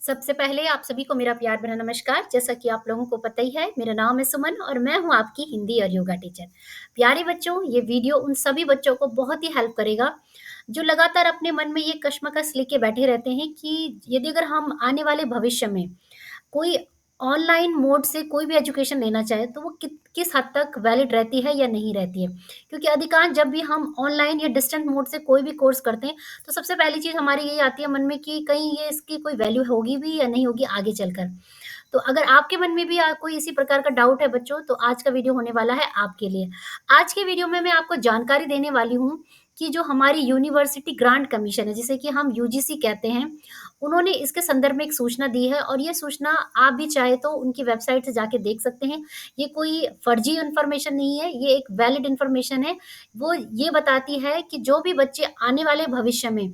सबसे पहले आप सभी को मेरा प्यार भरा नमस्कार। जैसा कि आप लोगों को पता ही है, मेरा नाम है सुमन और मैं हूँ आपकी हिंदी और योगा टीचर। प्यारे बच्चों, ये वीडियो उन सभी बच्चों को बहुत ही हेल्प करेगा, जो लगातार अपने मन में ये कश्मकश लेके बैठे रहते हैं कि यदि अगर हम आने वाले भविष्य में कोई ऑनलाइन मोड से कोई भी एजुकेशन लेना चाहे, तो वो किस हद तक वैलिड रहती है या नहीं रहती है। क्योंकि अधिकांश जब भी हम ऑनलाइन या डिस्टेंट मोड से कोई भी कोर्स करते हैं, तो सबसे पहली चीज़ हमारी यही आती है मन में कि कहीं ये इसकी कोई वैल्यू होगी भी या नहीं होगी आगे चलकर। तो अगर आपके मन में भी कोई इसी प्रकार का डाउट है बच्चों, तो आज का वीडियो होने वाला है आपके लिए। आज के वीडियो में मैं आपको जानकारी देने वाली हूँ कि जो हमारी यूनिवर्सिटी ग्रांट कमीशन है, जिसे कि हम यूजीसी कहते हैं, उन्होंने इसके संदर्भ में एक सूचना दी है और ये सूचना आप भी चाहे तो उनकी वेबसाइट से जाके देख सकते हैं। ये कोई फर्जी इन्फॉर्मेशन नहीं है, ये एक वैलिड इन्फॉर्मेशन है। वो ये बताती है कि जो भी बच्चे आने वाले भविष्य में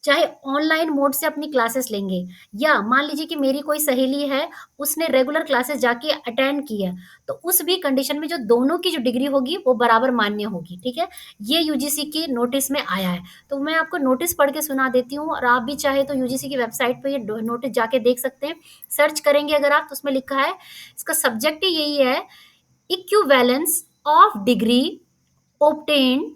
चाहे ऑनलाइन मोड से अपनी क्लासेस लेंगे या मान लीजिए कि मेरी कोई सहेली है, उसने रेगुलर क्लासेस जाके अटेंड की है, तो उस भी कंडीशन में जो दोनों की जो डिग्री होगी वो बराबर मान्य होगी, ठीक है? ये यूजीसी की नोटिस में आया है। तो मैं आपको नोटिस पढ़ के सुना देती हूँ और आप भी चाहे तो यूजीसी की वेबसाइट पे ये नोटिस जाके देख सकते हैं। सर्च करेंगे अगर आप तो उसमें लिखा है, इसका सब्जेक्ट ही यही है, equivalence of degree obtained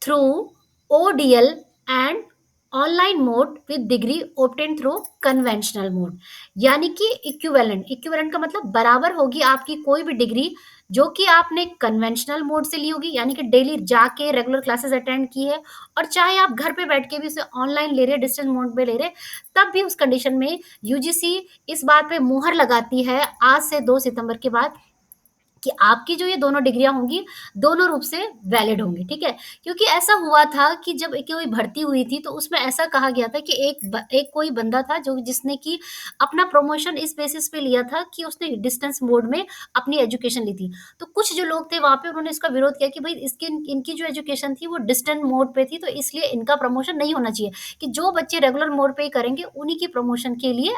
through ODL and online mode with degree obtained through conventional mode. यानी कि इक्विवेलेंट का मतलब बराबर होगी आपकी कोई भी डिग्री जो कि आपने कन्वेंशनल मोड से ली होगी, यानी कि डेली जाके रेगुलर क्लासेस अटेंड की है, और चाहे आप घर पे बैठ के भी उसे ऑनलाइन ले रहे, डिस्टेंस मोड पे ले रहे, तब भी उस कंडीशन में यूजीसी इस बात पे मुहर लगाती है आज से 2 सितंबर के बाद कि आपकी जो ये दोनों डिग्रियाँ होंगी, दोनों रूप से वैलिड होंगी, ठीक है? क्योंकि ऐसा हुआ था कि जब एक कोई भर्ती हुई थी, तो उसमें ऐसा कहा गया था कि एक कोई बंदा था जो जिसने कि अपना प्रमोशन इस बेसिस पे लिया था कि उसने डिस्टेंस मोड में अपनी एजुकेशन ली थी। तो कुछ जो लोग थे वहाँ पे उन्होंने इसका विरोध किया कि भई इसकी इनकी जो एजुकेशन थी वो डिस्टेंट मोड पे थी, तो इसलिए इनका प्रमोशन नहीं होना चाहिए, कि जो बच्चे रेगुलर मोड पे ही करेंगे, उन्हीं की प्रमोशन के लिए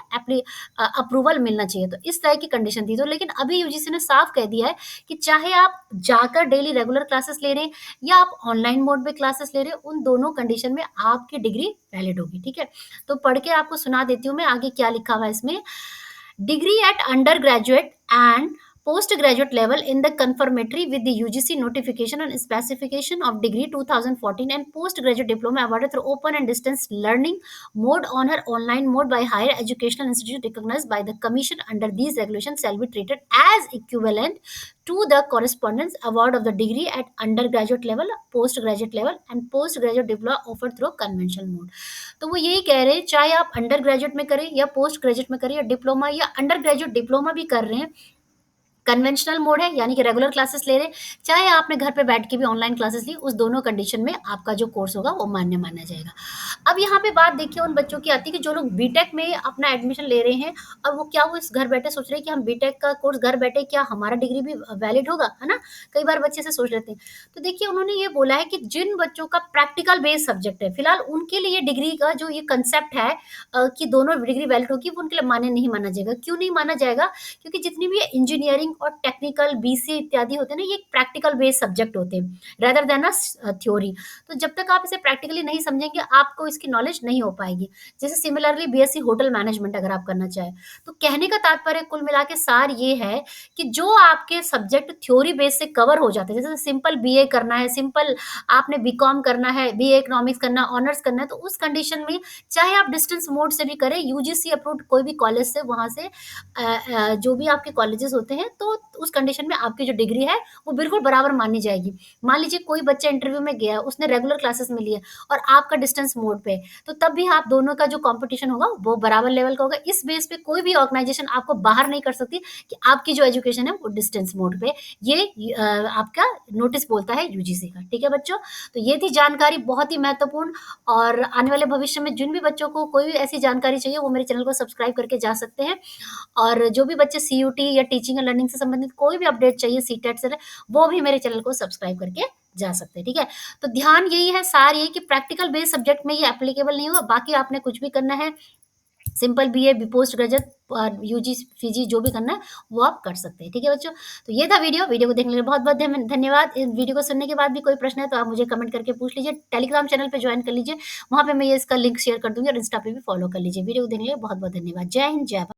अप्रूवल मिलना चाहिए। तो इस तरह की कंडीशन थी। तो लेकिन अभी यूजीसी ने साफ कह दिया है कि चाहे आप जाकर डेली रेगुलर क्लासेस ले रहे हैं या आप ऑनलाइन मोड पे क्लासेस ले रहे हैं, उन दोनों कंडीशन में आपकी डिग्री वैलिड होगी, ठीक है? तो पढ़ के आपको सुना देती हूँ मैं आगे क्या लिखा हुआ है इसमें। Degree at undergraduate and postgraduate level in the conformity with the UGC notification on specification of degree 2014 and postgraduate diploma awarded through open and distance learning mode on her online mode by higher educational institute recognized by the commission under these regulations shall be treated as equivalent to the correspondence award of the degree at undergraduate level, postgraduate level and postgraduate diploma offered through conventional mode। तो वो यही कह रहे हैं, चाहे आप under graduate में करें या पोस्ट ग्रेजुएट में करें या डिप्लोमा या अंडर ग्रेजुएट डिप्लोमा भी कर रहे हैं, कन्वेंशनल मोड है यानी कि रेगुलर क्लासेस ले रहे हैं, चाहे आपने घर पे बैठ के भी ऑनलाइन क्लासेस ली, उस दोनों कंडीशन में आपका जो कोर्स होगा वो मान्य माना जाएगा। अब यहाँ पे बात देखिए उन बच्चों की आती है कि जो लोग बीटेक में अपना एडमिशन ले रहे हैं और वो इस घर बैठे सोच रहे हैं कि हम बीटेक का कोर्स घर बैठे, क्या हमारा डिग्री भी वैलिड होगा, है ना? कई बार बच्चे से सोच लेते हैं। तो देखिए उन्होंने ये बोला है कि जिन बच्चों का प्रैक्टिकल बेस्ड सब्जेक्ट है, फिलहाल उनके लिए डिग्री का जो ये कंसेप्ट है कि दोनों डिग्री वैलिड होगी, वो उनके लिए मान्य नहीं माना जाएगा। क्यों नहीं माना जाएगा? क्योंकि जितनी भी इंजीनियरिंग और टेक्निकल बीसीए इत्यादि होते हैं ना, ये प्रैक्टिकल बेस्ड सब्जेक्ट होते हैं रेदर देन थ्योरी। तो जब तक आप इसे प्रैक्टिकली नहीं समझेंगे, आपको इसकी नॉलेज नहीं हो पाएगी। जैसे सिमिलरली बीएससी होटल मैनेजमेंट अगर आप करना चाहें, तो कहने का तात्पर्य कुल मिला के सार ये है कि जो आपके सब्जेक्ट थ्योरी बेस से कवर हो जाते हैं, जैसे सिंपल बीए करना है, सिंपल आपने बीकॉम करना है, बीए इकोनॉमिक्स करना, ऑनर्स करना है, तो उस कंडीशन में चाहे आप डिस्टेंस मोड से भी करें, यूजीसी अप्रूव्ड कोई भी कॉलेज से, वहां से जो भी आपके कॉलेजेस होते हैं, तो उस कंडीशन में आपकी जो डिग्री है वो बिल्कुल बराबर मानी जाएगी। मान लीजिए कोई बच्चा इंटरव्यू में गया, उसने रेगुलर क्लासेस में लिए और आपका डिस्टेंस मोड पे, तो तब भी आप दोनों का जो कंपटीशन होगा वो बराबर लेवल का होगा। इस बेस पे कोई भी ऑर्गेनाइजेशन आपको बाहर नहीं कर सकती कि आपकी जो एजुकेशन है वो डिस्टेंस मोड पे, ये आपका नोटिस बोलता है यूजीसी का, ठीक है बच्चों? तो ये थी जानकारी बहुत ही महत्वपूर्ण, और आने वाले भविष्य में जिन भी बच्चों को कोई भी ऐसी जानकारी चाहिए, वो मेरे चैनल को सब्सक्राइब करके जा सकते हैं। और जो भी बच्चे सीयूटी या टीचिंग एंड लर्निंग से संबंधित कोई भी अपडेट चाहिए सीटेट से, वो भी मेरे चैनल को सब्सक्राइब करके जा सकते हैं, ठीक है? तो ध्यान यही है, सार यही कि प्रैक्टिकल बेस्ड सब्जेक्ट में ये एप्लीकेबल नहीं होगा, बाकी आपने कुछ भी करना है simple BA, B post graduate और यूजी, पीजी जो भी करना है, वो आप कर सकते हैं। ठीक है बच्चों? तो ये था वीडियो, वीडियो को देखने के लिए बहुत-बहुत धन्यवाद। इस वीडियो को सुनने के बाद भी कोई प्रश्न है तो आप मुझे कमेंट करके पूछ लीजिए। टेलीग्राम चैनल पे जॉइन कर लीजिए, वहाँ पे मैं ये इसका लिंक शेयर कर दूँगी और इंस्टा पे भी फॉलो कर लीजिए। वीडियो को देखने के लिए बहुत-बहुत धन्यवाद। जय हिंद, जय भारत।